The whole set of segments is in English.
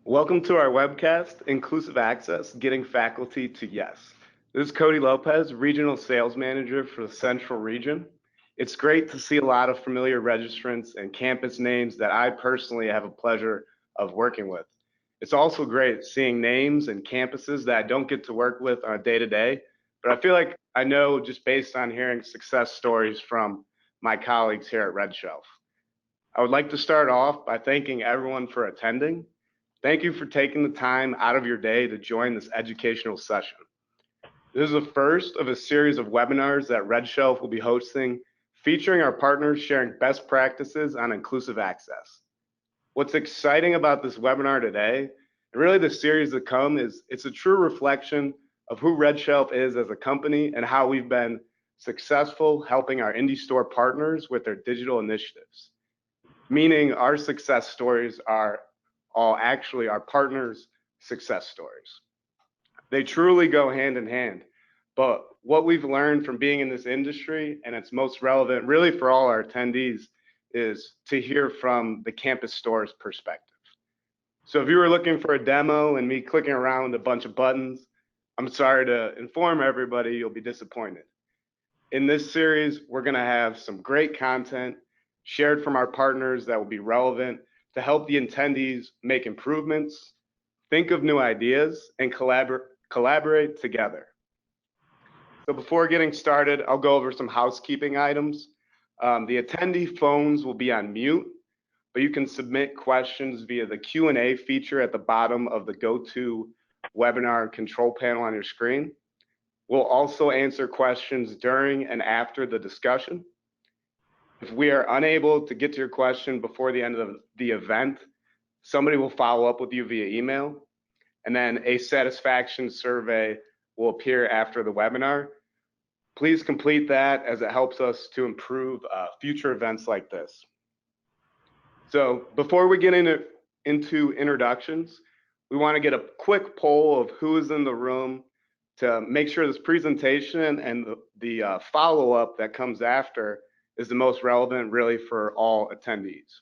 Welcome to our webcast, Inclusive Access, Getting Faculty to Yes. This is Cody Lopez, Regional Sales Manager for the Central Region. It's great to see a lot of familiar registrants and campus names that I personally have a pleasure of working with. It's also great seeing names and campuses that I don't get to work with on a day-to-day, but I feel like I know just based on hearing success stories from my colleagues here at Red Shelf. I would like to start off by thanking everyone for attending. Thank you for taking the time out of your day to join this educational session. This is the first of a series of webinars that Red Shelf will be hosting, featuring our partners sharing best practices on inclusive access. What's exciting about this webinar today, and really the series to come, is it's a true reflection of who Red Shelf is as a company and how we've been successful helping our indie store partners with their digital initiatives. Meaning our success stories are all actually our partners' success stories. They truly go hand in hand. But what we've learned from being in this industry, and it's most relevant really for all our attendees, is to hear from the campus store's perspective. So if you were looking for a demo and me clicking around a bunch of buttons, I'm sorry to inform everybody, you'll be disappointed. In this series, we're gonna have some great content shared from our partners that will be relevant to help the attendees make improvements, think of new ideas, and collaborate together. So before getting started, I'll go over some housekeeping items. The attendee phones will be on mute, but you can submit questions via the Q&A feature at the bottom of the GoTo webinar control panel on your screen. We'll also answer questions during and after the discussion. If we are unable to get to your question before the end of the event, somebody will follow up with you via email, and then a satisfaction survey will appear after the webinar. Please complete that as it helps us to improve future events like this. So before we get into introductions, we want to get a quick poll of who is in the room to make sure this presentation and the follow-up that comes after is the most relevant really for all attendees.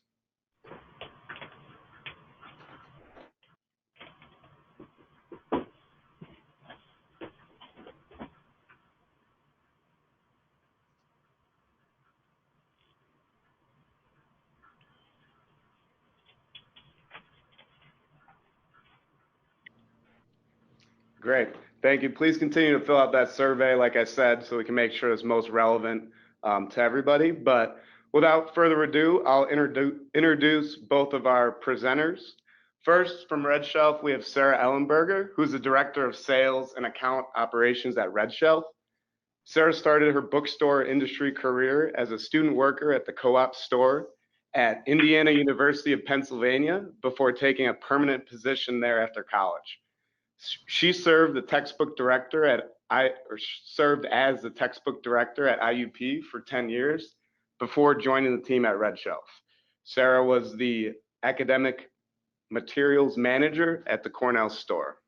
Great, thank you. Please continue to fill out that survey, like I said, so we can make sure it's most relevant to everybody. But without further ado, I'll introduce both of our presenters. First, from Red Shelf, we have Sarah Ellenberger, who's the Director of Sales and Account Operations at Red Shelf. Sarah started her bookstore industry career as a student worker at the Co-op store at Indiana University of Pennsylvania before taking a permanent position there after college. She served as the textbook director at IUP for 10 years before joining the team at Red Shelf. Sarah was the academic materials manager at the Cornell store.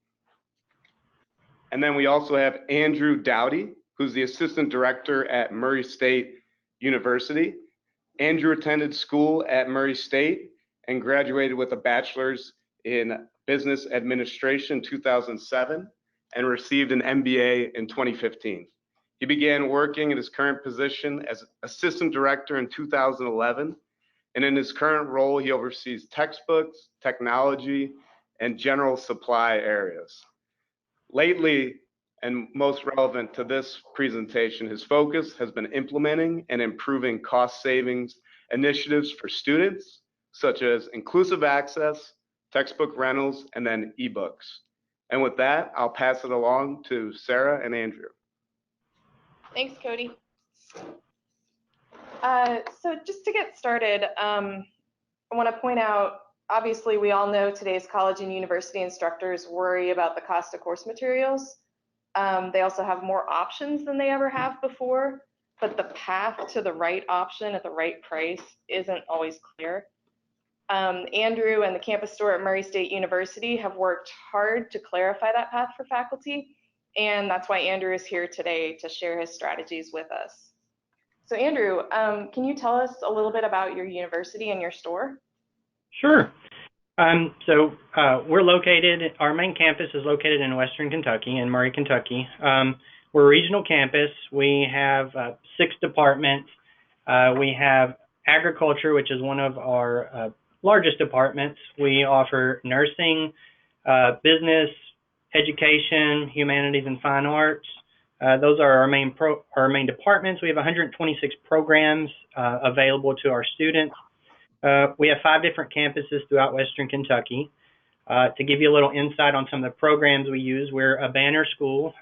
And then we also have Andrew Doughty, who's the assistant director at Murray State University. Andrew attended school at Murray State and graduated with a bachelor's in business administration in 2007 and received an MBA in 2015. He began working in his current position as assistant director in 2011, and in his current role, he oversees textbooks, technology, and general supply areas. Lately, and most relevant to this presentation, his focus has been implementing and improving cost savings initiatives for students, such as inclusive access, textbook rentals, and then ebooks. And with that, I'll pass it along to Sarah and Andrew. Thanks, Cody. So just to get started, I want to point out, obviously we all know today's college and university instructors worry about the cost of course materials. They also have more options than they ever have before, but the path to the right option at the right price isn't always clear. Andrew and the campus store at Murray State University have worked hard to clarify that path for faculty, and that's why Andrew is here today to share his strategies with us. So Andrew, can you tell us a little bit about your university and your store? Sure. We're located, our main campus is located in Western Kentucky, in Murray, Kentucky. We're a regional campus. We have 6 departments. We have agriculture, which is one of our largest departments. We offer nursing, business, education, humanities, and fine arts. Those are our main departments. We have 126 programs available to our students. We have 5 different campuses throughout Western Kentucky. To give you a little insight on some of the programs we use, we're a banner school.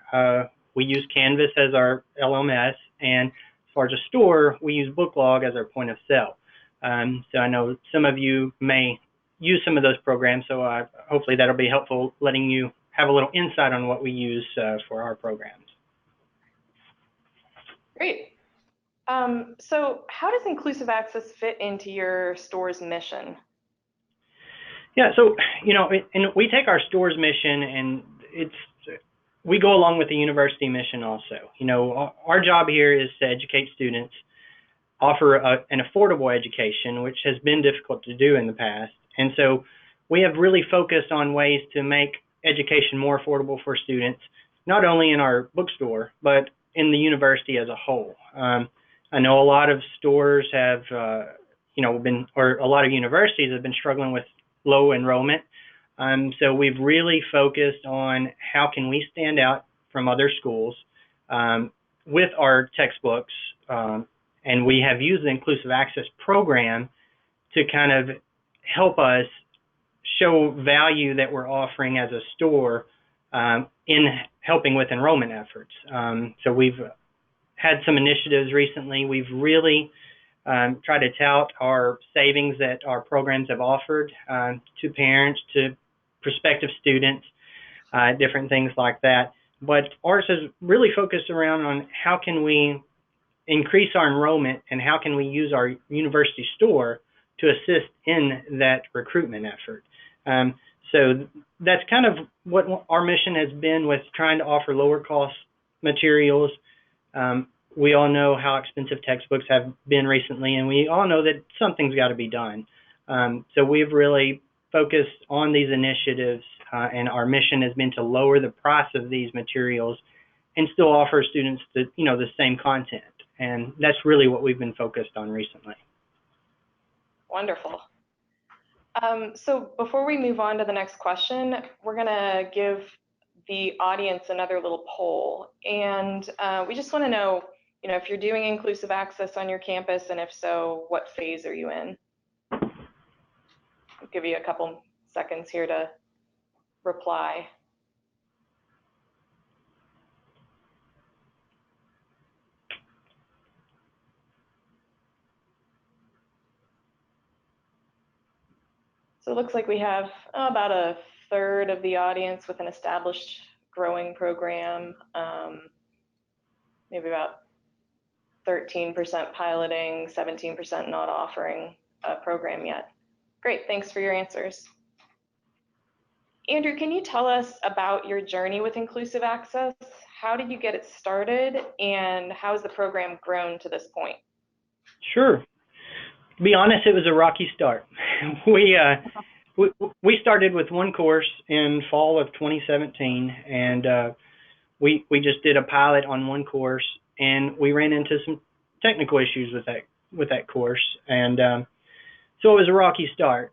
We use Canvas as our LMS, and as far as a store, we use Booklog as our point of sale. So I know some of you may use some of those programs, so hopefully that'll be helpful, letting you have a little insight on what we use for our programs. Great. So how does inclusive access fit into your store's mission? Yeah, so, and we take our store's mission, and we go along with the university mission also. Our job here is to educate students, offer an affordable education, which has been difficult to do in the past. And so we have really focused on ways to make education more affordable for students, not only in our bookstore, but in the university as a whole. I know a lot of stores have, a lot of universities have been struggling with low enrollment. So we've really focused on how can we stand out from other schools with our textbooks, and we have used the Inclusive Access program to kind of help us show value that we're offering as a store in helping with enrollment efforts. So we've had some initiatives recently. We've really tried to tout our savings that our programs have offered to parents, to prospective students, different things like that. But ours has really focused around on how can we increase our enrollment and how can we use our university store to assist in that recruitment effort. So that's kind of what our mission has been with trying to offer lower cost materials. We all know how expensive textbooks have been recently, and we all know that something's got to be done. So we've really focused on these initiatives, and our mission has been to lower the price of these materials and still offer students the same content. And that's really what we've been focused on recently. Wonderful. So before we move on to the next question, we're going to give the audience another little poll. And we just want to know, if you're doing inclusive access on your campus, and if so, what phase are you in? I'll give you a couple seconds here to reply. So it looks like we have about a third of the audience with an established growing program, maybe about 13% piloting, 17% not offering a program yet. Great, thanks for your answers. Andrew, can you tell us about your journey with inclusive access? How did you get it started, and how has the program grown to this point? Sure. To be honest, it was a rocky start. We started with one course in fall of 2017, and we just did a pilot on one course, and we ran into some technical issues with that course, and so it was a rocky start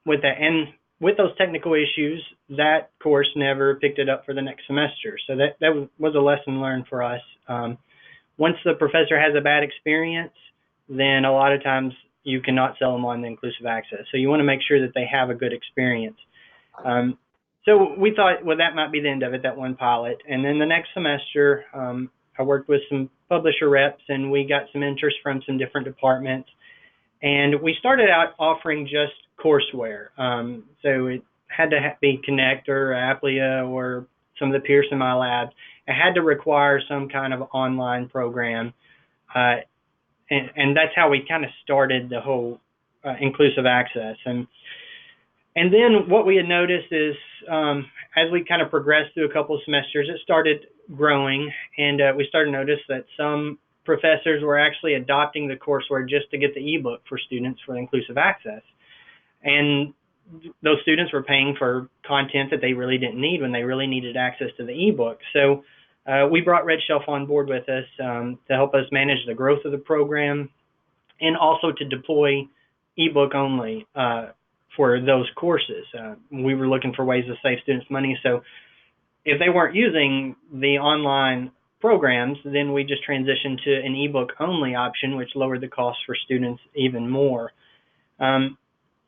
with that. And with those technical issues, that course never picked it up for the next semester. So that was a lesson learned for us. Once the professor has a bad experience, then a lot of times you cannot sell them on the inclusive access. So you want to make sure that they have a good experience. So we thought, well, that might be the end of it, that one pilot. And then the next semester, I worked with some publisher reps, and we got some interest from some different departments. And we started out offering just courseware. So it had to be Connect or Applia or some of the Pearson My Lab. It had to require some kind of online program. And that's how we kind of started the whole inclusive access. And then what we had noticed is as we kind of progressed through a couple of semesters, it started growing, and we started to notice that some professors were actually adopting the courseware just to get the ebook for students for inclusive access. And those students were paying for content that they really didn't need when they really needed access to the ebook. So we brought Red Shelf on board with us to help us manage the growth of the program and also to deploy ebook only for those courses. We were looking for ways to save students money. So if they weren't using the online programs, then we just transitioned to an ebook only option, which lowered the cost for students even more.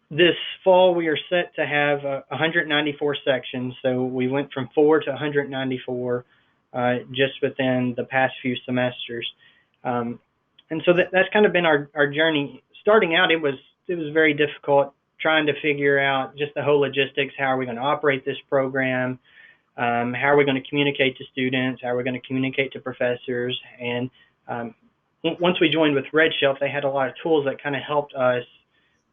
This fall, we are set to have 194 sections, so we went from 4 to 194 just within the past few semesters. And so that's kind of been our journey. Starting out, it was very difficult trying to figure out just the whole logistics. How are we going to operate this program? How are we going to communicate to students? How are we going to communicate to professors? And once we joined with Red Shelf, they had a lot of tools that kind of helped us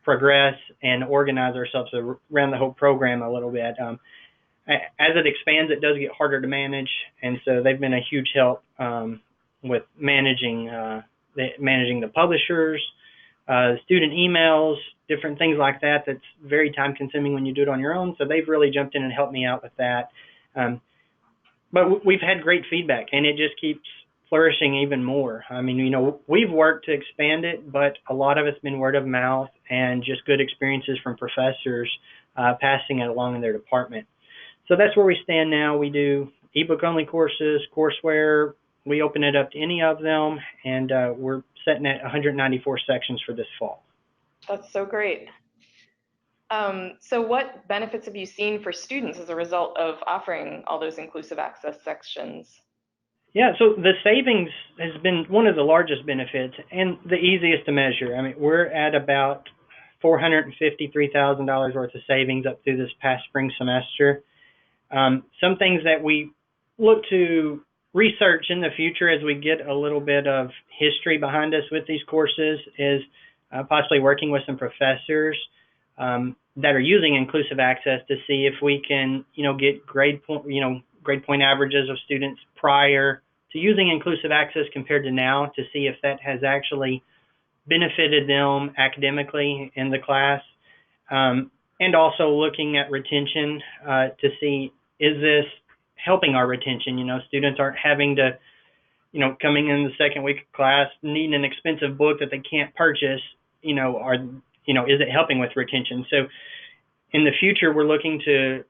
progress and organize ourselves around the whole program a little bit. As it expands, it does get harder to manage, and so they've been a huge help with managing the publishers, student emails, different things like that. That's very time consuming when you do it on your own. So they've really jumped in and helped me out with that. But we've had great feedback, and it just keeps flourishing even more. I mean, we've worked to expand it, but a lot of it's been word of mouth and just good experiences from professors passing it along in their department. So that's where we stand now. We do ebook-only courses, courseware. We open it up to any of them, and we're setting at 194 sections for this fall. That's so great. So what benefits have you seen for students as a result of offering all those inclusive access sections? Yeah, so the savings has been one of the largest benefits and the easiest to measure. I mean, we're at about $453,000 worth of savings up through this past spring semester. Some things that we look to research in the future as we get a little bit of history behind us with these courses is possibly working with some professors that are using inclusive access to see if we can, get grade point averages of students prior to using inclusive access compared to now, to see if that has actually benefited them academically in the class, and also looking at retention to see, is this helping our retention? Students aren't having to, coming in the second week of class, needing an expensive book that they can't purchase, is it helping with retention? So in the future, we're looking to,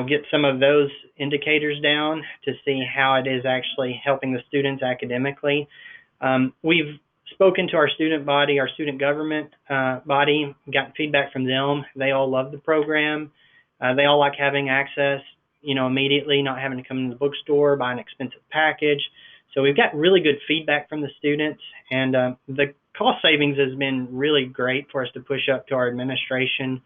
get some of those indicators down to see how it is actually helping the students academically. We've spoken to our student body, our student government body, got feedback from them. They all love the program. They all like having access, immediately, not having to come into the bookstore, buy an expensive package. So we've got really good feedback from the students, and the cost savings has been really great for us to push up to our administration,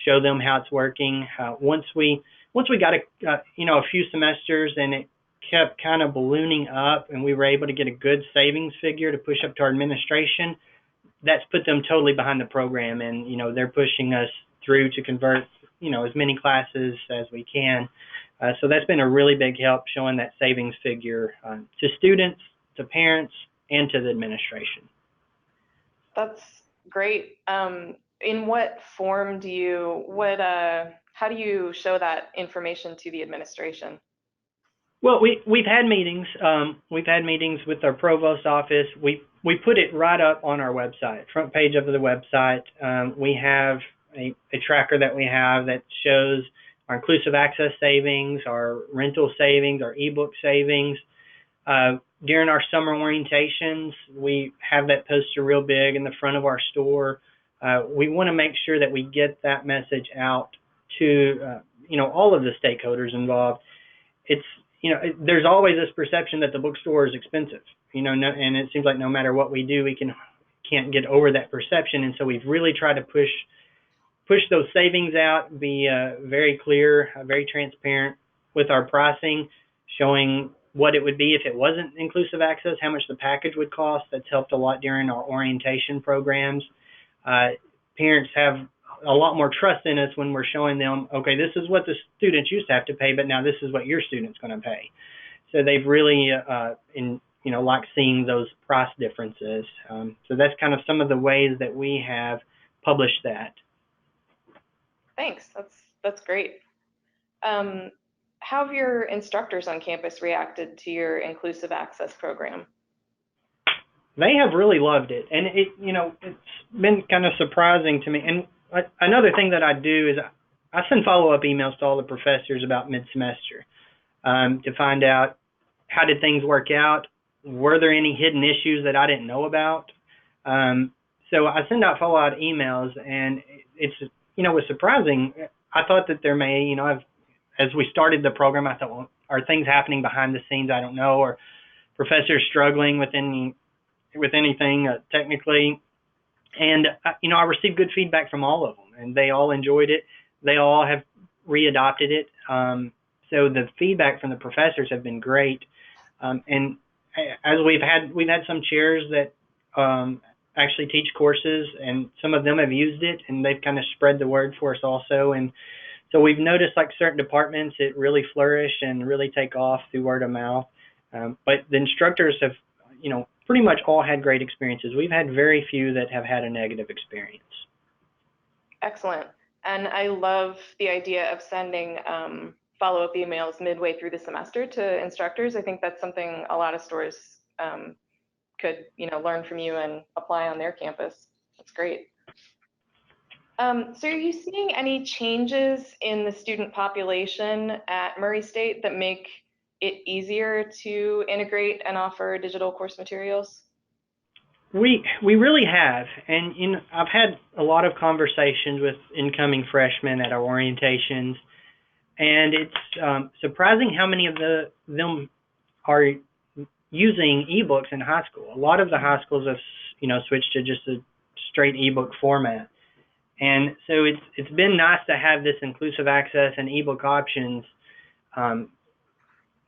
show them how it's working. Once we got a few semesters and it kept kind of ballooning up and we were able to get a good savings figure to push up to our administration, that's put them totally behind the program, and they're pushing us through to convert as many classes as we can. So that's been a really big help, showing that savings figure to students, to parents, and to the administration. That's great. In what form how do you show that information to the administration? Well, we've had meetings. We've had meetings with our provost office. We put it right up on our website, front page of the website. We have a tracker that we have that shows our inclusive access savings, our rental savings, our ebook savings. During our summer orientations, we have that poster real big in the front of our store. We want to make sure that we get that message out to all of the stakeholders involved. It's there's always this perception that the bookstore is expensive, and it seems like no matter what we do, we can't get over that perception. And so we've really tried to push those savings out, be very clear, very transparent with our pricing, showing what it would be if it wasn't inclusive access, how much the package would cost. That's helped a lot during our orientation programs. Parents have a lot more trust in us when we're showing them, okay, this is what the students used to have to pay, but now this is what your student's going to pay. So they've really, like seeing those price differences. So that's kind of some of the ways that we have published that. Thanks. That's great. How have your instructors on campus reacted to your inclusive access program? They have really loved it, and it's been kind of surprising to me. And another thing that I do is I send follow-up emails to all the professors about mid-semester to find out how did things work out, were there any hidden issues that I didn't know about. So I send out follow-up emails, and it's was surprising. I thought that there may as we started the program, I thought, well, are things happening behind the scenes I don't know, or professors struggling with anything technically. And I received good feedback from all of them, and they all enjoyed it. They all have readopted it. So the feedback from the professors have been great. And as we've had some chairs that actually teach courses, and some of them have used it, and they've kind of spread the word for us also. And so we've noticed like certain departments, it really flourish and really take off through word of mouth. But the instructors have, pretty much all had great experiences. We've had very few that have had a negative experience. Excellent. And I love the idea of sending follow-up emails midway through the semester to instructors. I think that's something a lot of stores could, learn from you and apply on their campus. That's great. So are you seeing any changes in the student population at Murray State that make it easier to integrate and offer digital course materials? We really have, and I've had a lot of conversations with incoming freshmen at our orientations, and it's surprising how many of them are using ebooks in high school. A lot of the high schools have switched to just a straight ebook format. And so it's been nice to have this inclusive access and ebook options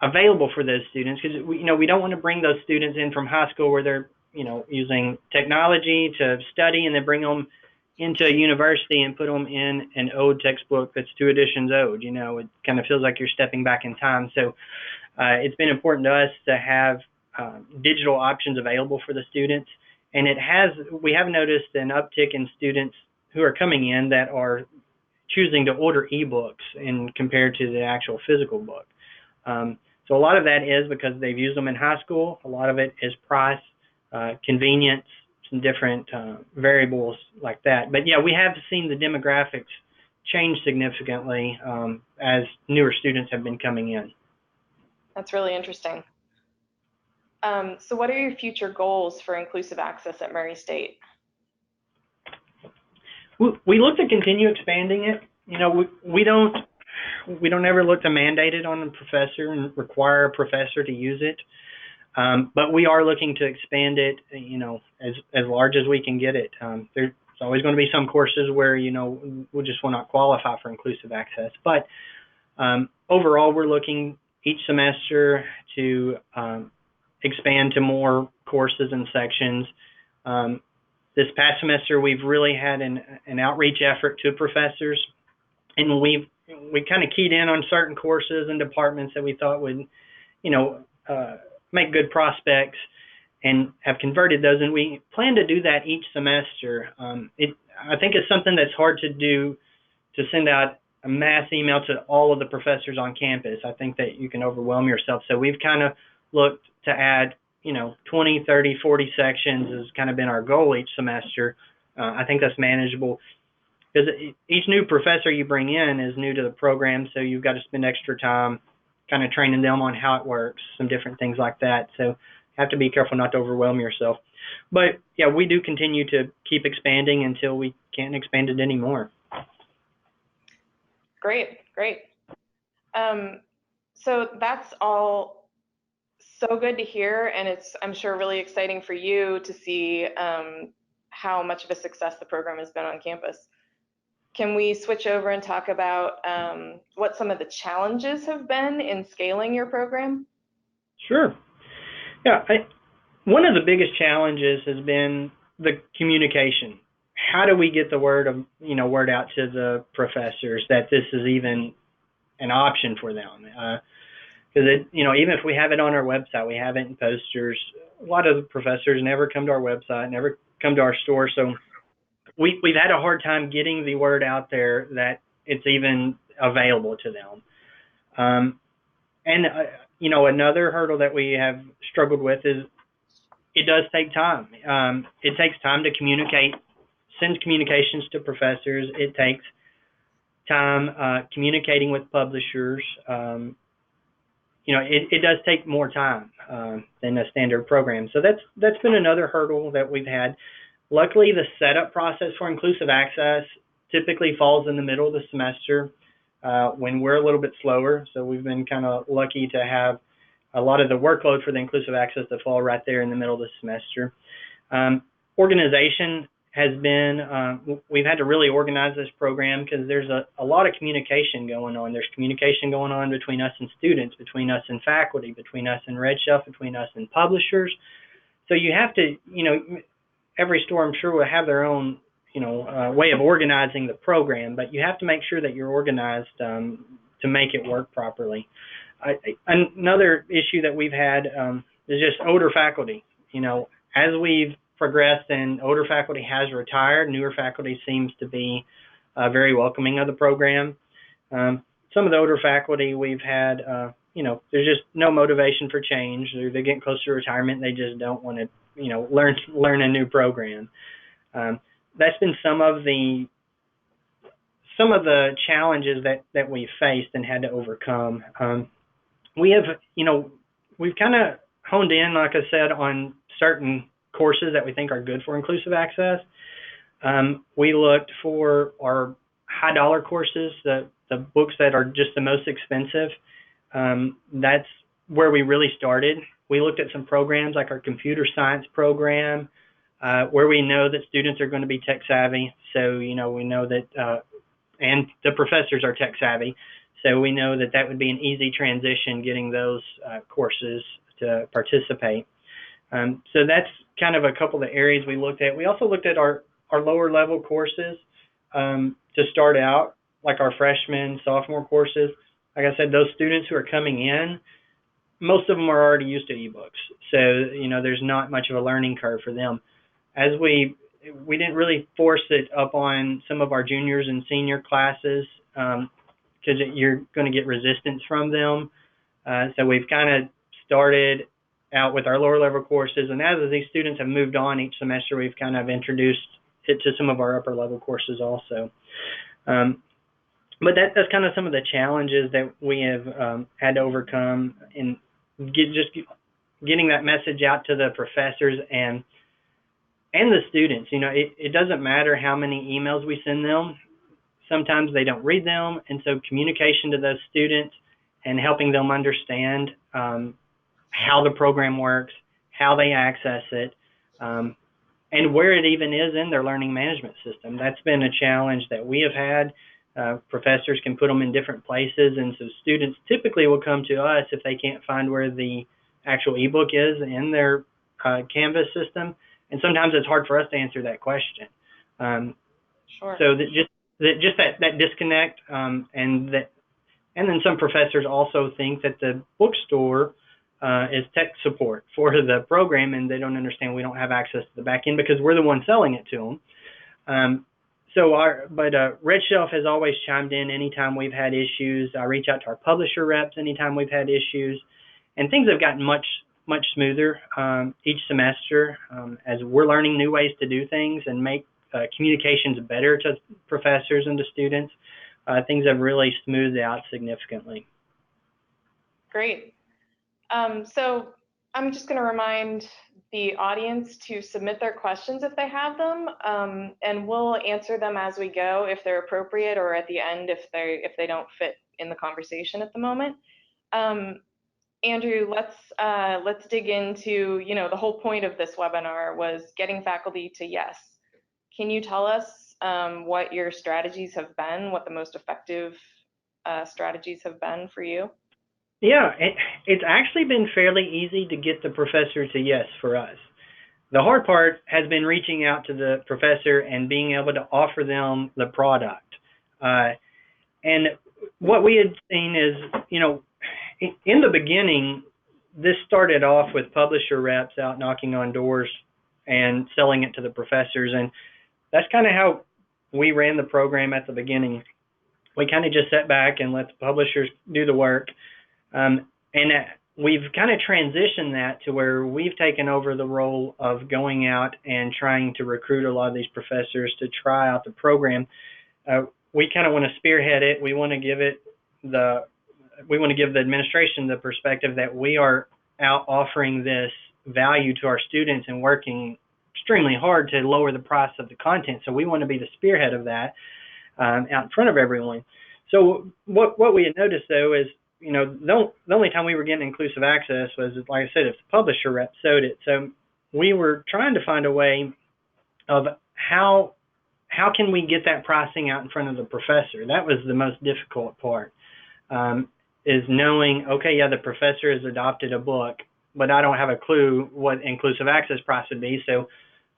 available for those students, because we don't want to bring those students in from high school where they're using technology to study, and then bring them into a university and put them in an old textbook that's 2 editions old. It kind of feels like you're stepping back in time. So it's been important to us to have digital options available for the students, and we have noticed an uptick in students who are coming in that are choosing to order ebooks compared to the actual physical book. So a lot of that is because they've used them in high school. A lot of it is price, convenience, some different variables like that. But yeah, we have seen the demographics change significantly as newer students have been coming in. That's really interesting. So what are your future goals for inclusive access at Murray State? We look to continue expanding it. We don't ever look to mandate it on a professor and require a professor to use it. But we are looking to expand it, as large as we can get it. There's always going to be some courses where, we just will not qualify for inclusive access. But overall, we're looking each semester to expand to more courses and sections. This past semester, we've really had an outreach effort to professors, and we kind of keyed in on certain courses and departments that we thought would, make good prospects, and have converted those. And we plan to do that each semester. I think it's something that's hard to do, to send out a mass email to all of the professors on campus. I think that you can overwhelm yourself. So we've kind of looked to add 20, 30, 40 sections has kind of been our goal each semester. I think that's manageable, because each new professor you bring in is new to the program, so you've got to spend extra time kind of training them on how it works, some different things like that. So you have to be careful not to overwhelm yourself. But yeah, we do continue to keep expanding until we can't expand it anymore. Great. So that's all so good to hear, and it's, I'm sure, really exciting for you to see how much of a success the program has been on campus. Can we switch over and talk about what some of the challenges have been in scaling your program? Sure. Yeah, one of the biggest challenges has been the communication. How do we get the word out to the professors that this is even an option for them? Because even if we have it on our website, we have it in posters. A lot of the professors never come to our website, never come to our store. So we've had a hard time getting the word out there that it's even available to them. Another hurdle that we have struggled with is it does take time. It takes time to communicate, send communications to professors. It takes time communicating with publishers. It does take more time than a standard program. So that's been another hurdle that we've had. Luckily, the setup process for inclusive access typically falls in the middle of the semester when we're a little bit slower. So we've been kind of lucky to have a lot of the workload for the inclusive access to fall right there in the middle of the semester. Organization has been, we've had to really organize this program because there's a lot of communication going on. There's communication going on between us and students, between us and faculty, between us and Red Shelf, between us and publishers. So you have to, every store I'm sure will have their own, way of organizing the program, but you have to make sure that you're organized to make it work properly. Another issue that we've had is just older faculty. As we've progressed and older faculty has retired, newer faculty seems to be very welcoming of the program. Some of the older faculty we've had, there's just no motivation for change. They're getting close to retirement. They just don't want to, learn a new program. That's been some of the challenges that we faced and had to overcome. We have, we've kind of honed in, like I said, on certain courses that we think are good for inclusive access. We looked for our high dollar courses, the books that are just the most expensive. That's where we really started. We looked at some programs like our computer science program, where we know that students are going to be tech savvy. So, we know that, and the professors are tech savvy. So we know that would be an easy transition getting those courses to participate. So that's kind of a couple of the areas we looked at. We also looked at our lower level courses to start out, like our freshman, sophomore courses. Like I said, those students who are coming in, most of them are already used to ebooks. So, there's not much of a learning curve for them. As we didn't really force it up on some of our juniors and senior classes because you're going to get resistance from them. So we've kind of started out with our lower level courses, and as these students have moved on each semester, we've kind of introduced it to some of our upper level courses also. But that's kind of some of the challenges that we have had to overcome in getting that message out to the professors and the students. It doesn't matter how many emails we send them. Sometimes they don't read them, and so communication to those students and helping them understand how the program works, how they access it, and where it even is in their learning management system. That's been a challenge that we have had. Professors can put them in different places, and so students typically will come to us if they can't find where the actual ebook is in their Canvas system, and sometimes it's hard for us to answer that question. Sure. So that disconnect, and then some professors also think that the bookstore is tech support for the program, and they don't understand we don't have access to the back end because we're the ones selling it to them. But Red Shelf has always chimed in anytime we've had issues. I reach out to our publisher reps anytime we've had issues, and things have gotten much smoother each semester as we're learning new ways to do things and make communications better to professors and to students. Things have really smoothed out significantly. Great. So I'm just going to remind the audience to submit their questions if they have them, and we'll answer them as we go if they're appropriate, or at the end if they don't fit in the conversation at the moment. Andrew, let's dig into, the whole point of this webinar was getting faculty to yes. Can you tell us what your strategies have been, what the most effective strategies have been for you? Yeah, it's actually been fairly easy to get the professor to yes for us. The hard part has been reaching out to the professor and being able to offer them the product. And what we had seen is, in the beginning, this started off with publisher reps out knocking on doors and selling it to the professors. And that's kind of how we ran the program at the beginning. we kind of just sat back and let the publishers do the work. And we've kind of transitioned that to where we've taken over the role of going out and trying to recruit a lot of these professors to try out the program. We kind of want to spearhead it. We want to give the administration the perspective that we are out offering this value to our students and working extremely hard to lower the price of the content. So we want to be the spearhead of that out in front of everyone. So what we had noticed, though, is, you know, the only time we were getting inclusive access was, like I said, if the publisher rep sold it. So we were trying to find a way of how can we get that pricing out in front of the professor. That was the most difficult part, is knowing, okay, yeah, the professor has adopted a book, but I don't have a clue what inclusive access price would be. So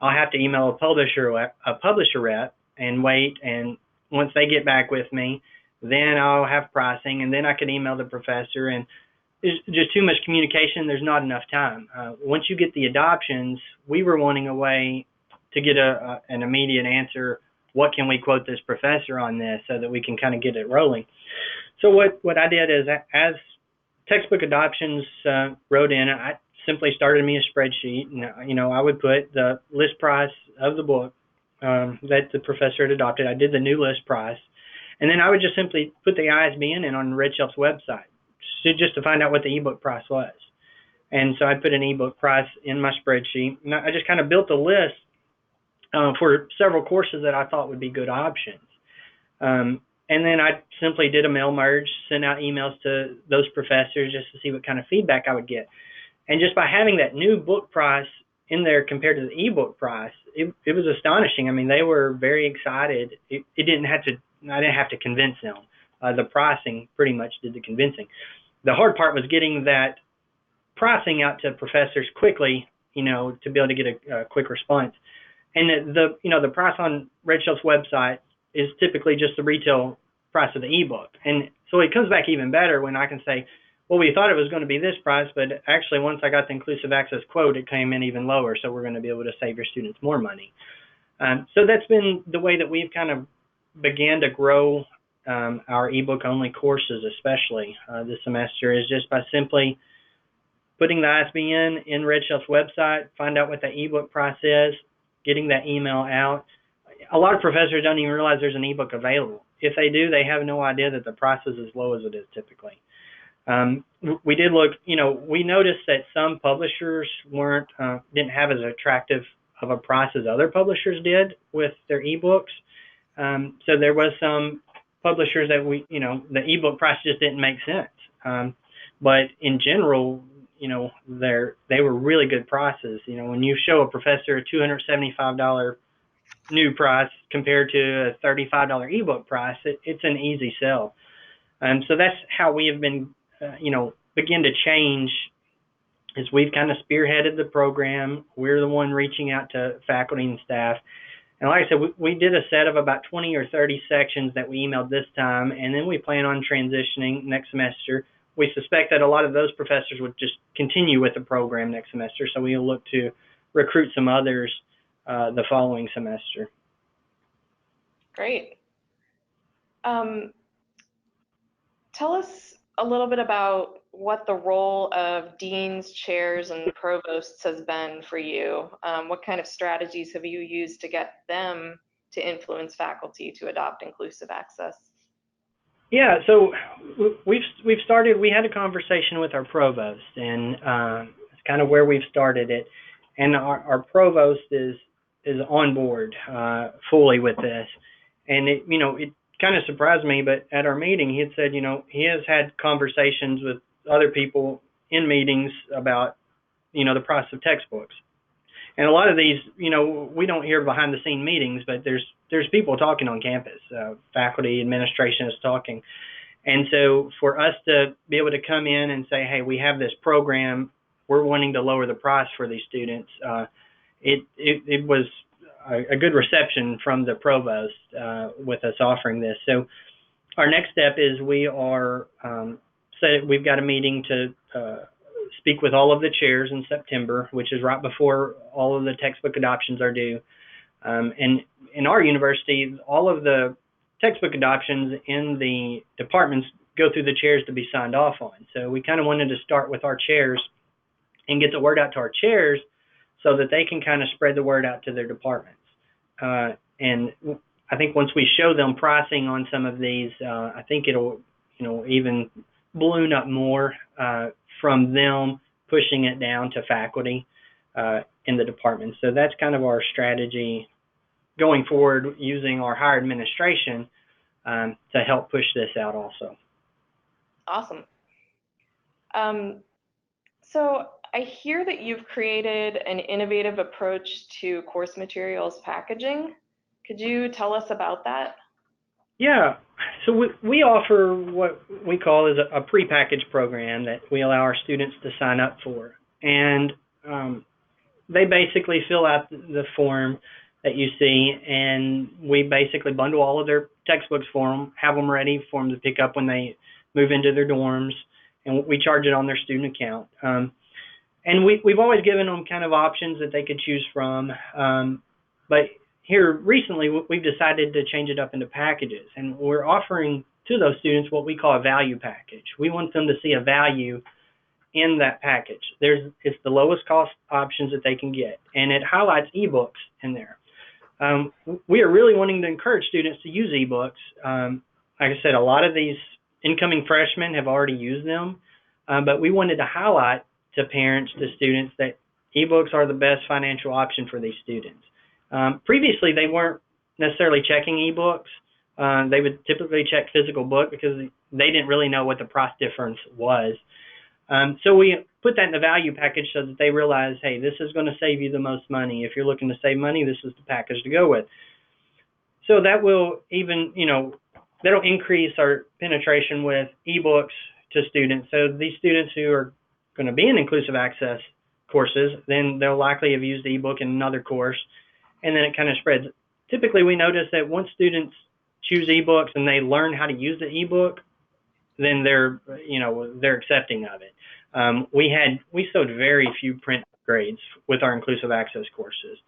I'll have to email a publisher rep and wait, and once they get back with me, then I'll have pricing, and then I can email the professor, and there's just too much communication. There's not enough time. Once you get the adoptions, we were wanting a way to get an immediate answer. What can we quote this professor on this so that we can kind of get it rolling? So what I did is, as textbook adoptions wrote in, I simply started me a spreadsheet, and, you know, I would put the list price of the book that the professor had adopted. I did the new list price. And then I would just simply put the ISBN in on Red Shelf's website just to find out what the ebook price was. And so I put an ebook price in my spreadsheet. And I just kind of built a list for several courses that I thought would be good options. And then I simply did a mail merge, sent out emails to those professors just to see what kind of feedback I would get. And just by having that new book price in there compared to the ebook price, it was astonishing. I mean, they were very excited. I didn't have to convince them. The pricing pretty much did the convincing. The hard part was getting that pricing out to professors quickly, you know, to be able to get a quick response. And the price on Red Shelf's website is typically just the retail price of the ebook. And so it comes back even better when I can say, well, we thought it was going to be this price, but actually once I got the inclusive access quote, it came in even lower. So we're going to be able to save your students more money. So that's been the way that we've kind of began to grow our ebook only courses, especially this semester, is just by simply putting the ISBN in Red Shelf's website, find out what the ebook price is, getting that email out. A lot of professors don't even realize there's an ebook available. If they do, they have no idea that the price is as low as it is typically. We did look, you know, we noticed that some publishers didn't have as attractive of a price as other publishers did with their ebooks. So there was some publishers that the ebook price just didn't make sense. But in general, you know, they were really good prices. You know, when you show a professor a $275 new price compared to a $35 ebook price, it's an easy sell. So that's how we have been, begin to change, is we've kind of spearheaded the program. We're the one reaching out to faculty and staff. And like I said, we did a set of about 20 or 30 sections that we emailed this time, and then we plan on transitioning next semester. We suspect that a lot of those professors would just continue with the program next semester, so we'll look to recruit some others the following semester. Great. Tell us a little bit about what the role of deans, chairs, and provosts has been for you. What kind of strategies have you used to get them to influence faculty to adopt inclusive access? Yeah, so we've started. We had a conversation with our provost, and it's kind of where we've started it. And our provost is on board fully with this, and it kind of surprised me. But at our meeting, he had said, he has had conversations with other people in meetings about, the price of textbooks. And a lot of these, we don't hear behind the scene meetings, but there's people talking on campus, faculty, administration is talking. And so for us to be able to come in and say, hey, we have this program, we're wanting to lower the price for these students, it was a good reception from the provost with us offering this. So our next step is we've got a meeting to speak with all of the chairs in September, which is right before all of the textbook adoptions are due. And in our university, all of the textbook adoptions in the departments go through the chairs to be signed off on. So we kind of wanted to start with our chairs and get the word out to our chairs so that they can kind of spread the word out to their departments. And I think once we show them pricing on some of these, I think it'll, even balloon up more from them pushing it down to faculty in the department. So that's kind of our strategy going forward, using our higher administration to help push this out also. Awesome. So I hear that you've created an innovative approach to course materials packaging. Could you tell us about that? Yeah, so we offer what we call is a prepackaged program that we allow our students to sign up for. And they basically fill out the form that you see, and we basically bundle all of their textbooks for them, have them ready for them to pick up when they move into their dorms, and we charge it on their student account. And we've always given them kind of options that they could choose from, but here recently we've decided to change it up into packages, and we're offering to those students what we call a value package. We want them to see a value in that package. It's the lowest cost options that they can get, and it highlights ebooks in there. We are really wanting to encourage students to use ebooks. Like I said, a lot of these incoming freshmen have already used them, but we wanted to highlight to parents, to students, that ebooks are the best financial option for these students. Previously, they weren't necessarily checking ebooks. They would typically check physical book because they didn't really know what the price difference was. So we put that in the value package so that they realize, hey, this is going to save you the most money. If you're looking to save money, this is the package to go with. So that will even, that'll increase our penetration with ebooks to students. So these students who are going to be in inclusive access courses, then they'll likely have used the ebook in another course, and then it kind of spreads. Typically, we notice that once students choose ebooks and they learn how to use the ebook, then they're accepting of it. We sold very few print grades with our inclusive access courses.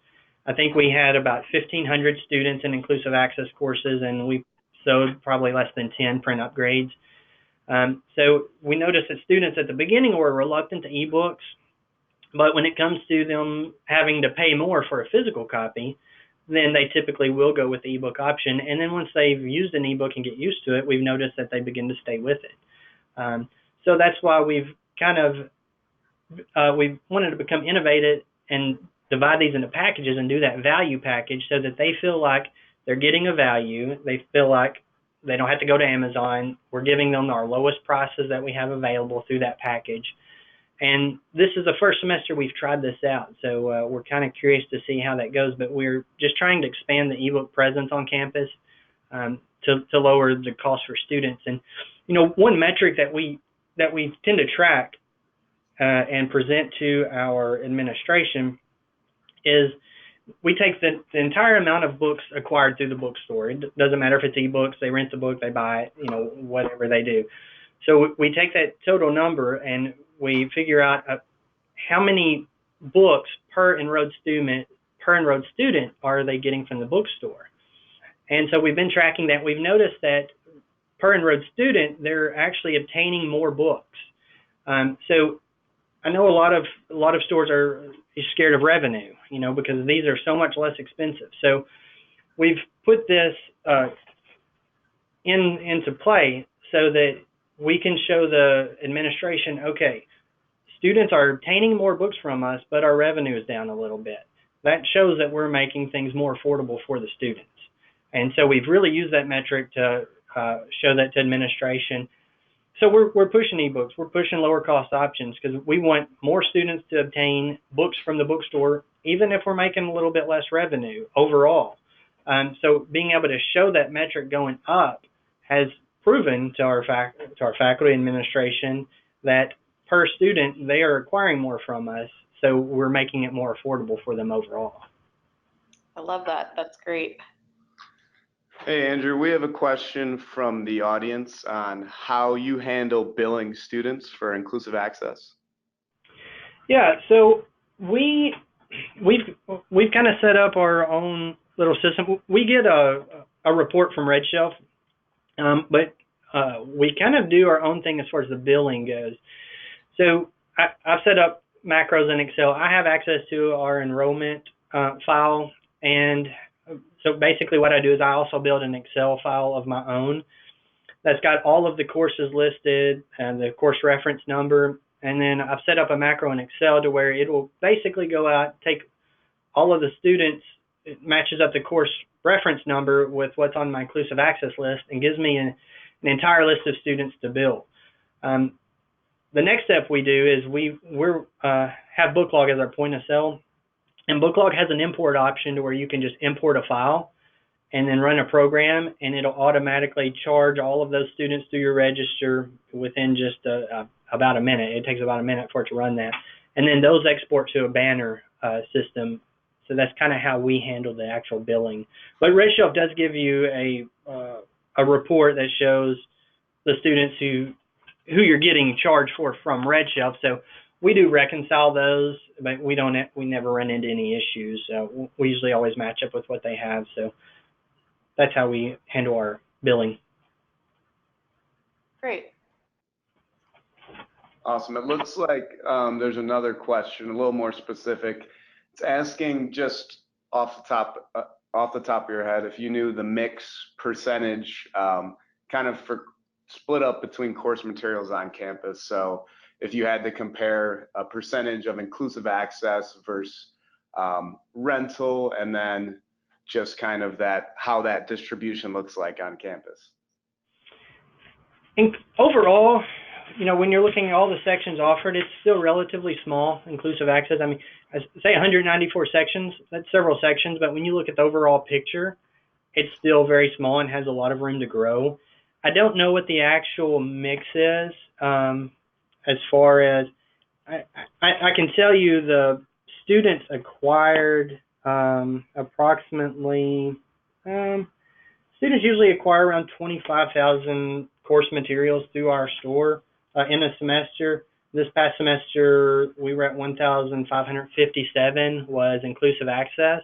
I think we had about 1,500 students in inclusive access courses, and we sold probably less than 10 print upgrades. So we noticed that students at the beginning were reluctant to ebooks, but when it comes to them having to pay more for a physical copy, then they typically will go with the ebook option. And then once they've used an ebook and get used to it, we've noticed that they begin to stay with it. So that's why we've we wanted to become innovative and divide these into packages and do that value package so that they feel like they're getting a value. They feel like they don't have to go to Amazon. We're giving them our lowest prices that we have available through that package. And this is the first semester we've tried this out, so we're kind of curious to see how that goes. But we're just trying to expand the ebook presence on campus to lower the cost for students. And one metric that we tend to track and present to our administration is we take the entire amount of books acquired through the bookstore. It doesn't matter if it's ebooks, they rent the book, they buy it, whatever they do. So we take that total number and we figure out how many books per enrolled student are they getting from the bookstore. And so we've been tracking that. We've noticed that per enrolled student, they're actually obtaining more books. So I know a lot of stores are scared of revenue, because these are so much less expensive. So we've put this into play so that we can show the administration, okay, students are obtaining more books from us, but our revenue is down a little bit. That shows that we're making things more affordable for the students. And so we've really used that metric to show that to administration. So we're pushing ebooks, we're pushing lower cost options because we want more students to obtain books from the bookstore, even if we're making a little bit less revenue overall. So being able to show that metric going up has proven to our faculty administration that per student they are acquiring more from us, so we're making it more affordable for them overall. I love that. That's great. Hey, Andrew, we have a question from the audience on how you handle billing students for inclusive access. Yeah, so we've kind of set up our own little system. We get a report from Red Shelf But we kind of do our own thing as far as the billing goes. So I've set up macros in Excel. I have access to our enrollment file, and so basically what I do is I also build an Excel file of my own that's got all of the courses listed and the course reference number. And then I've set up a macro in Excel to where it will basically go out, take all of the students, it matches up the course reference number with what's on my inclusive access list and gives me an entire list of students to bill. The next step we do is we have Booklog as our point of sale, and Booklog has an import option to where you can just import a file and then run a program, and it'll automatically charge all of those students through your register within just about a minute. It takes about a minute for it to run that, and then those export to a banner system. So that's kind of how we handle the actual billing. But RedShelf does give you a report that shows the students who you're getting charged for from RedShelf. So we do reconcile those, but we never run into any issues. We usually always match up with what they have. So that's how we handle our billing. Great. Awesome. It looks like there's another question, a little more specific. It's asking just off the top of your head if you knew the mix percentage kind of split up between course materials on campus. So if you had to compare a percentage of inclusive access versus rental, and then just kind of how that distribution looks like on campus. Overall, when you're looking at all the sections offered, it's still relatively small, inclusive access. I mean, I say 194 sections, that's several sections, but when you look at the overall picture, it's still very small and has a lot of room to grow. I don't know what the actual mix is as far as, I can tell you the students acquired approximately, students usually acquire around 25,000 course materials through our store in a semester. This past semester, we were at 1,557 was inclusive access.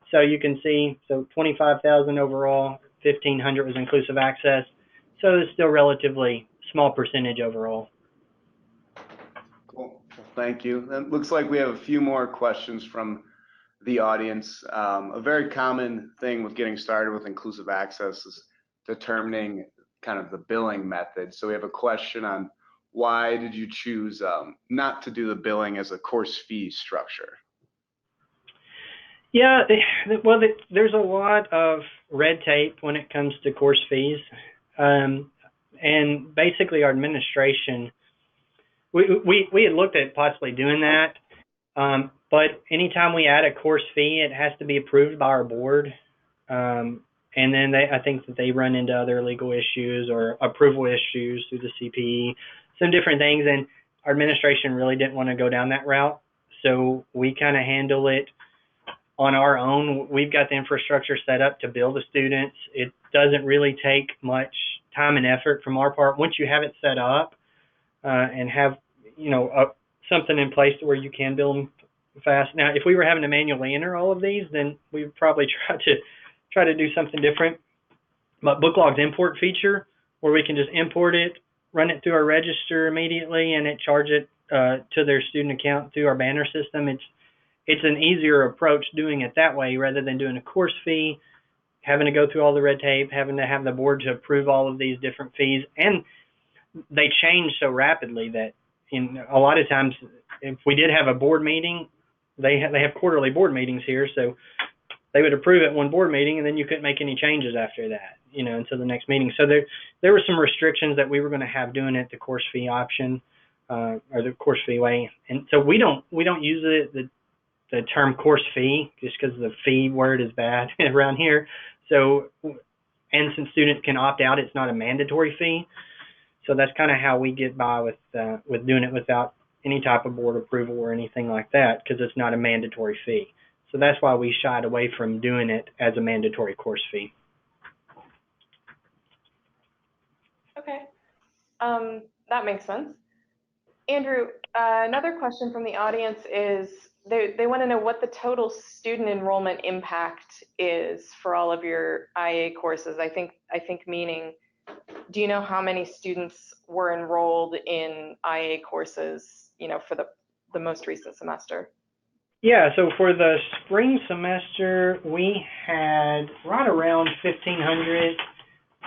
So you can see, 25,000 overall, 1,500 was inclusive access. So it's still relatively small percentage overall. Cool. Well, thank you. It looks like we have a few more questions from the audience. A very common thing with getting started with inclusive access is determining kind of the billing method. So we have a question on why did you choose not to do the billing as a course fee structure? Yeah, well, there's a lot of red tape when it comes to course fees. And basically our administration, we had looked at possibly doing that. But anytime we add a course fee, it has to be approved by our board. And then I think that they run into other legal issues or approval issues through the CPE, some different things. And our administration really didn't want to go down that route. So we kind of handle it on our own. We've got the infrastructure set up to bill the students. It doesn't really take much time and effort from our part. Once you have it set up and have, something in place to where you can bill them fast. Now, if we were having to manually enter all of these, then we would probably try to do something different. But Booklog's import feature, where we can just import it, run it through our register immediately, and it charge it to their student account through our banner system. It's an easier approach doing it that way rather than doing a course fee, having to go through all the red tape, having to have the board to approve all of these different fees. And they change so rapidly that a lot of times, if we did have a board meeting, they have quarterly board meetings here, so they would approve it one board meeting, and then you couldn't make any changes after that, until the next meeting. So there were some restrictions that we were going to have doing it the course fee option or the course fee way, and so we don't use the term course fee just because the fee word is bad around here. So, and since students can opt out, it's not a mandatory fee. So that's kind of how we get by with doing it without any type of board approval or anything like that, because it's not a mandatory fee. So that's why we shied away from doing it as a mandatory course fee. Okay, that makes sense. Andrew, another question from the audience is they want to know what the total student enrollment impact is for all of your IA courses. I think meaning Do you know how many students were enrolled in IA courses, for the most recent semester? Yeah, so for the spring semester, we had right around 1,500,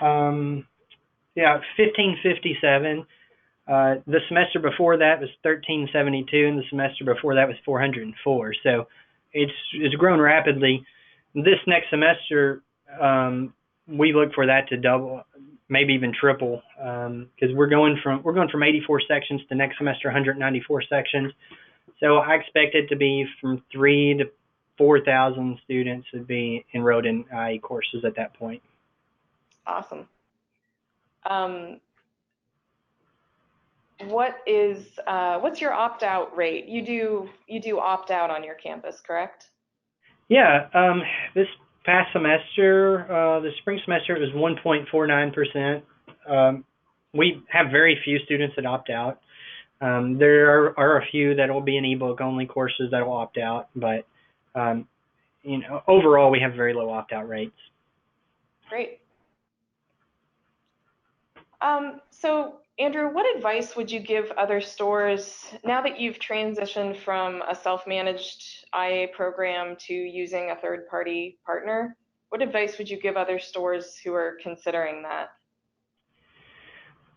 1,557. The semester before that was 1,372, and the semester before that was 404. So it's grown rapidly. This next semester, we look for that to double, maybe even triple, because we're going from 84 sections to next semester 194 sections. So I expect it to be from 3,000 to 4,000 students would be enrolled in IE courses at that point. Awesome. What's your opt-out rate? You do opt out on your campus, correct? Yeah, this past semester, the spring semester, it was 1.49%. We have very few students that opt out. There are a few that will be in ebook only courses that will opt out, but overall we have very low opt-out rates. Great. So Andrew, what advice would you give other stores now that you've transitioned from a self-managed IA program to using a third-party partner? What advice would you give other stores who are considering that?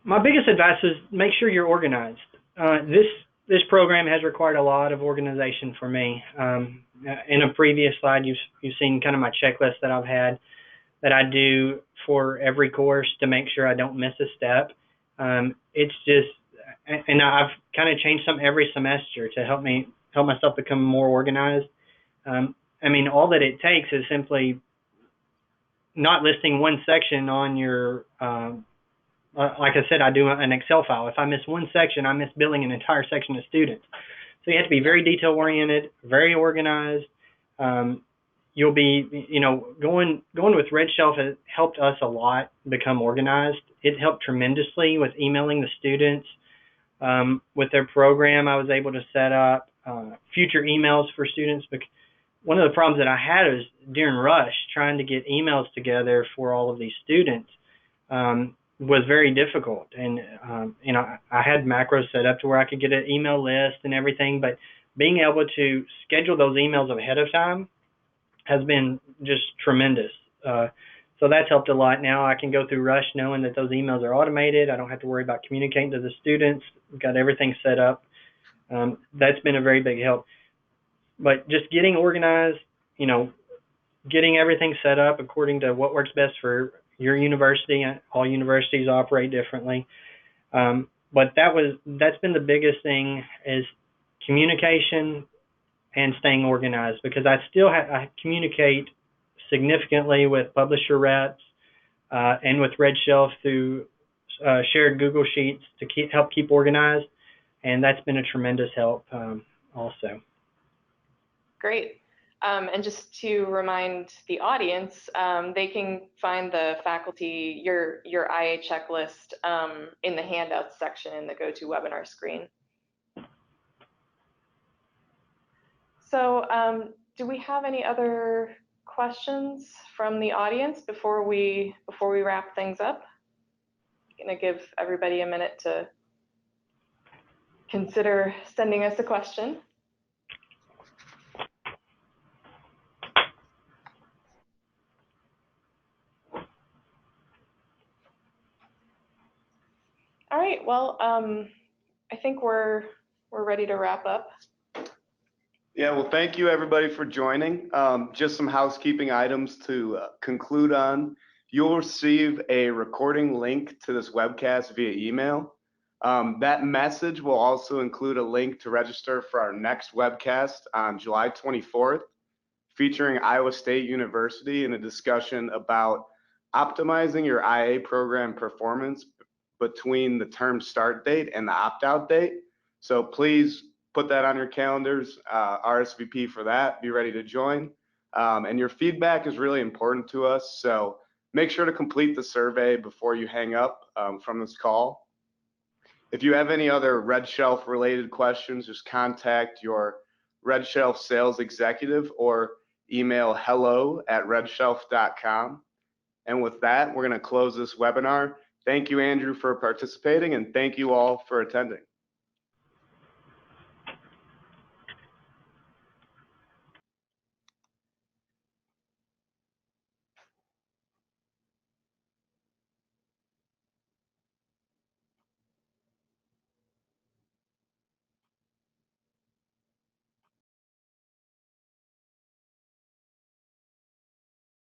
My biggest advice is make sure you're organized. This program has required a lot of organization for me. In a previous slide, you've seen kind of my checklist that I've had that I do for every course to make sure I don't miss a step. It's just, and I've kind of changed some every semester to help myself become more organized. I mean, all that it takes is simply not listing one section on your, like I said, I do an Excel file. If I miss one section, I miss billing an entire section of students. So you have to be very detail oriented, very organized. You'll be, going with Red Shelf has helped us a lot become organized. It helped tremendously with emailing the students. With their program, I was able to set up future emails for students. Because one of the problems that I had was during rush, trying to get emails together for all of these students was very difficult. And, I had macros set up to where I could get an email list and everything, but being able to schedule those emails ahead of time has been just tremendous. So that's helped a lot. Now I can go through rush knowing that those emails are automated. I don't have to worry about communicating to the students. We've got everything set up. That's been a very big help. But just getting organized, getting everything set up according to what works best for your university. All universities operate differently. But that's been the biggest thing is communication and staying organized, because I communicate significantly with publisher reps and with Red Shelf through shared Google Sheets to help keep organized, and that's been a tremendous help also. Great. And just to remind the audience, they can find the faculty, your IA checklist in the handouts section in the GoToWebinar screen. So do we have any other questions from the audience before we wrap things up? I'm going to give everybody a minute to consider sending us a question. All right, well, I think we're ready to wrap up. Yeah, well, thank you everybody for joining. Just some housekeeping items to conclude on. You'll receive a recording link to this webcast via email. That message will also include a link to register for our next webcast on July 24th, featuring Iowa State University in a discussion about optimizing your IA program performance between the term start date and the opt-out date. So please put that on your calendars, RSVP for that, be ready to join. And your feedback is really important to us, so make sure to complete the survey before you hang up from this call. If you have any other Red Shelf related questions, just contact your Red Shelf sales executive or email hello@redshelf.com. And with that, we're going to close this webinar. Thank you, Andrew, for participating, and thank you all for attending.